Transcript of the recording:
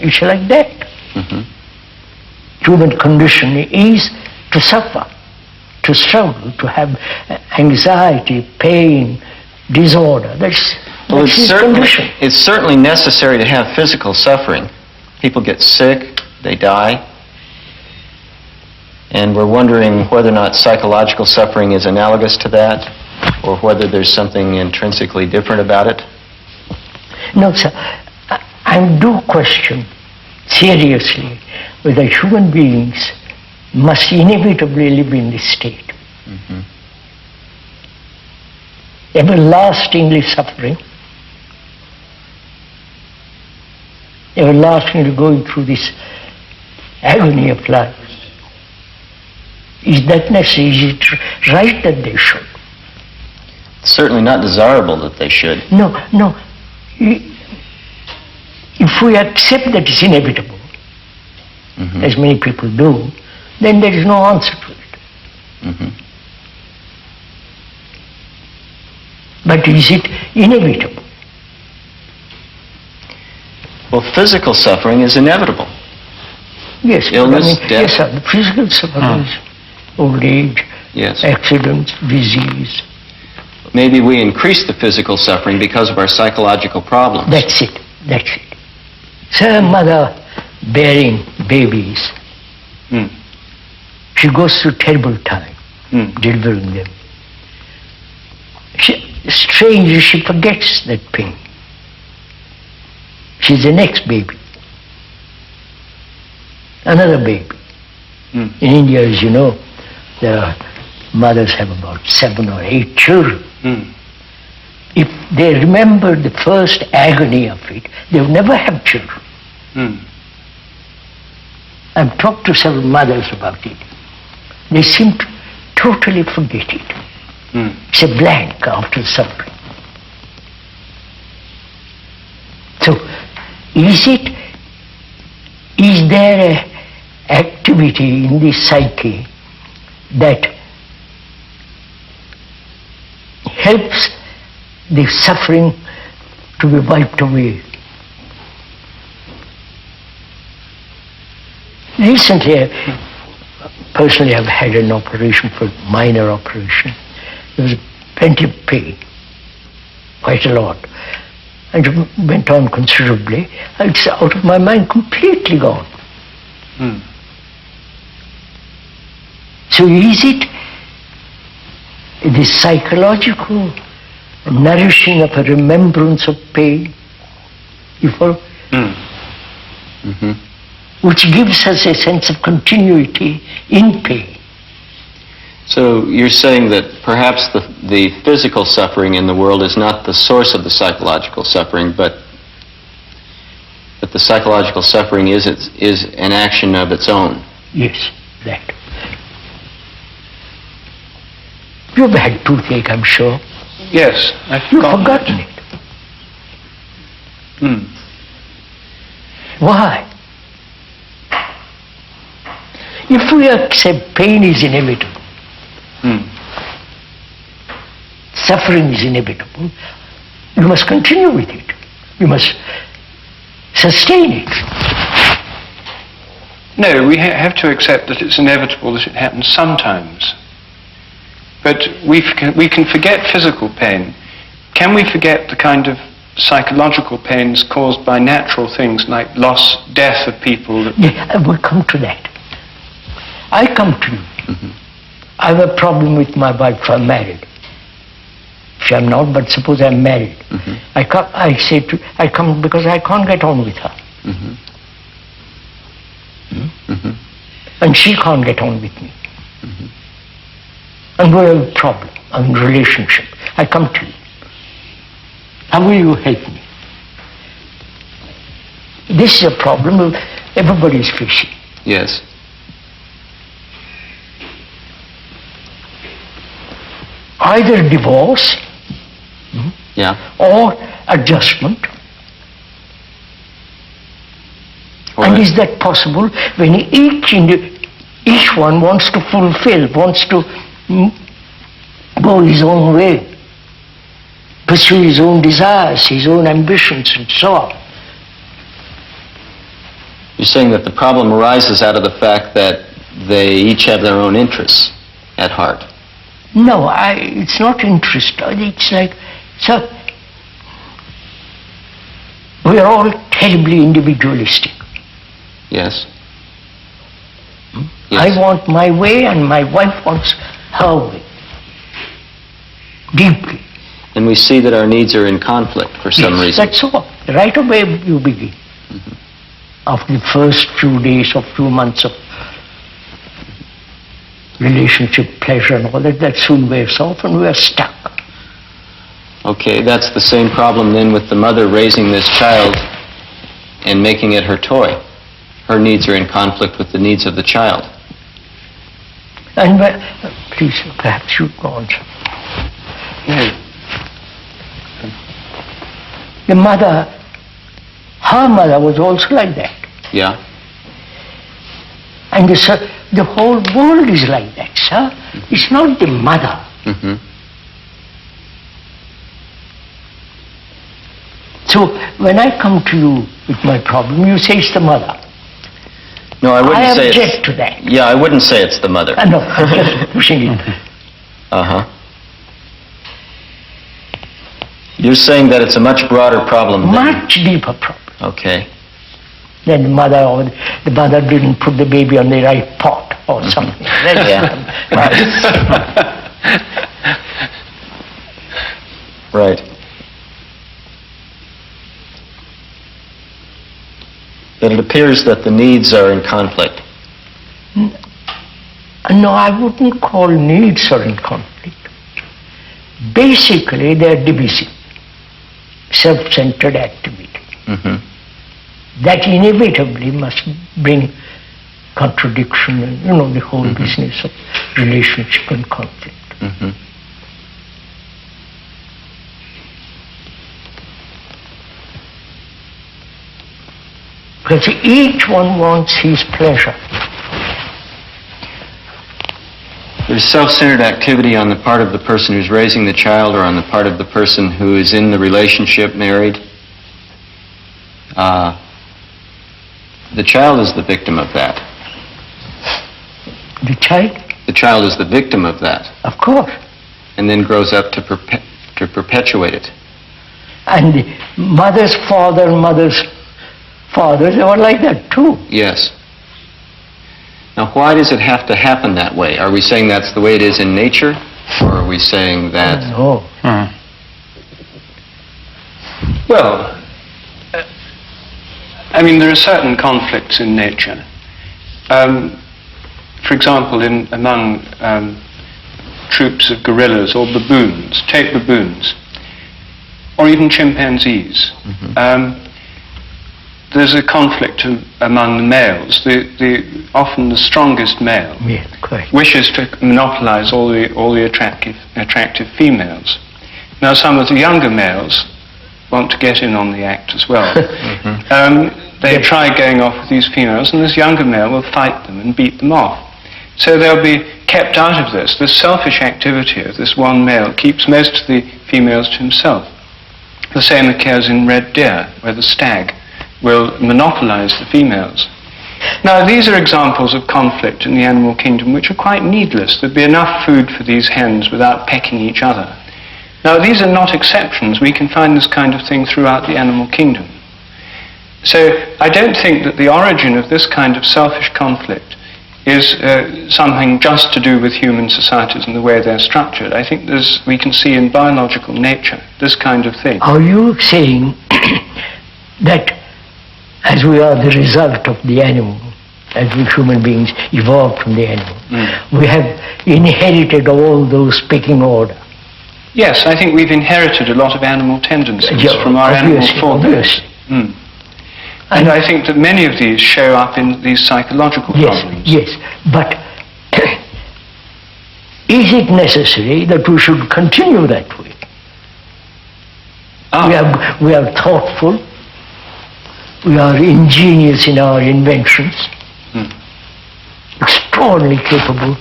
It's like that. Human condition is to suffer, to struggle, to have anxiety, pain, disorder. That's his condition. It's certainly necessary to have physical suffering. People get sick, they die. And we're wondering whether or not psychological suffering is analogous to that, or whether there's something intrinsically different about it. No, sir. I do question seriously whether human beings must inevitably live in this state. Everlastingly suffering, everlastingly going through this agony of life. Is that necessary? Is it right that they should? It's certainly not desirable that they should. No. If we accept that it's inevitable, as many people do, then there is no answer to it. But is it inevitable? Well, physical suffering is inevitable. Yes. Illness, death. Yes, sir. The physical suffering is old age, accidents, disease. Maybe we increase the physical suffering because of our psychological problems. That's it. Say a mother bearing babies, she goes through terrible time delivering them. Strangely, she forgets that pain. She's the next baby. Another baby. In India, as you know, the mothers have about 7 or 8 children. If they remember the first agony of it, they will never have children. I've talked to several mothers about it. They seem to totally forget it. It's a blank after suffering. So, is there an activity in the psyche that helps the suffering to be wiped away? Recently, personally, I've had an operation, minor operation. There was plenty of pain, quite a lot. And it went on considerably. It's out of my mind, completely gone. So is it the psychological nourishing of a remembrance of pain, you follow? Which gives us a sense of continuity in pain. So you're saying that perhaps the physical suffering in the world is not the source of the psychological suffering, but the psychological suffering is an action of its own. Yes, that. You've had toothache, I'm sure. Yes, I've forgotten it. Why? If we accept pain is inevitable, suffering is inevitable, you must continue with it. You must sustain it. No, we have to accept that it's inevitable that it happens sometimes. But we can forget physical pain. Can we forget the kind of psychological pains caused by natural things like loss, death of people? Yeah, I will come to that. I come to you. I have a problem with my wife. I'm married. She am not, but suppose I'm married. I come because I can't get on with her. And she can't get on with me. And we have a problem, a relationship. I come to you. How will you help me? This is a problem everybody is facing. Yes. Either divorce or adjustment. And is that possible when each one wants to fulfill, wants to go his own way, pursue his own desires, his own ambitions, and so on? You're saying that the problem arises out of the fact that they each have their own interests at heart. No, it's not interest. It's like, so, we are all terribly individualistic. Yes. I want my way and my wife wants her way. Deeply. And we see that our needs are in conflict for some reason. That's all. Right away you begin. Mm-hmm. After the first few days or few months of relationship, pleasure and all that soon wears off and we are stuck. Okay, that's the same problem then with the mother raising this child and making it her toy. Her needs are in conflict with the needs of the child. And please, perhaps you go on. The mother, her mother was also like that. Yeah. And the whole world is like that, sir. It's not the mother. Mm-hmm. So when I come to you with my problem, you say it's the mother. No, I wouldn't say I object to that. Yeah, I wouldn't say it's the mother. No, I'm just pushing it. Uh-huh. You're saying that it's a much broader problem than... Much deeper problem. Okay. Then the mother didn't put the baby on the right pot or something. Right. But it appears that the needs are in conflict. No, I wouldn't call needs are in conflict. Basically, they are divisive, self-centered activity. Mm-hmm. That inevitably must bring contradiction and, the whole business of relationship and conflict. Mm-hmm. Because each one wants his pleasure. There's self-centered activity on the part of the person who's raising the child or on the part of the person who is in the relationship, married. The child is the victim of that. The child? The child is the victim of that. Of course. And then grows up to perpetuate it. And the mother's father, they were like that too. Yes. Now, why does it have to happen that way? Are we saying that's the way it is in nature? Or are we saying that... No. Well, there are certain conflicts in nature. For example, among troops of gorillas or baboons, take baboons, or even chimpanzees. Mm-hmm. There's a conflict among the males. Often the strongest male wishes to monopolize all the attractive females. Now, some of the younger males want to get in on the act as well. They try going off with these females, and this younger male will fight them and beat them off. So they'll be kept out of this. This selfish activity of this one male keeps most of the females to himself. The same occurs in red deer, where the stag will monopolize the females. Now, these are examples of conflict in the animal kingdom which are quite needless. There'd be enough food for these hens without pecking each other. Now, these are not exceptions. We can find this kind of thing throughout the animal kingdom. So, I don't think that the origin of this kind of selfish conflict is something just to do with human societies and the way they're structured. I think we can see in biological nature this kind of thing. Are you saying that as we are the result of the animal, as we human beings evolved from the animal, we have inherited all those pecking order? Yes, I think we've inherited a lot of animal tendencies from our animal forebears. And I think that many of these show up in these psychological problems. Yes, but is it necessary that we should continue that way? We are thoughtful, we are ingenious in our inventions, extraordinarily capable,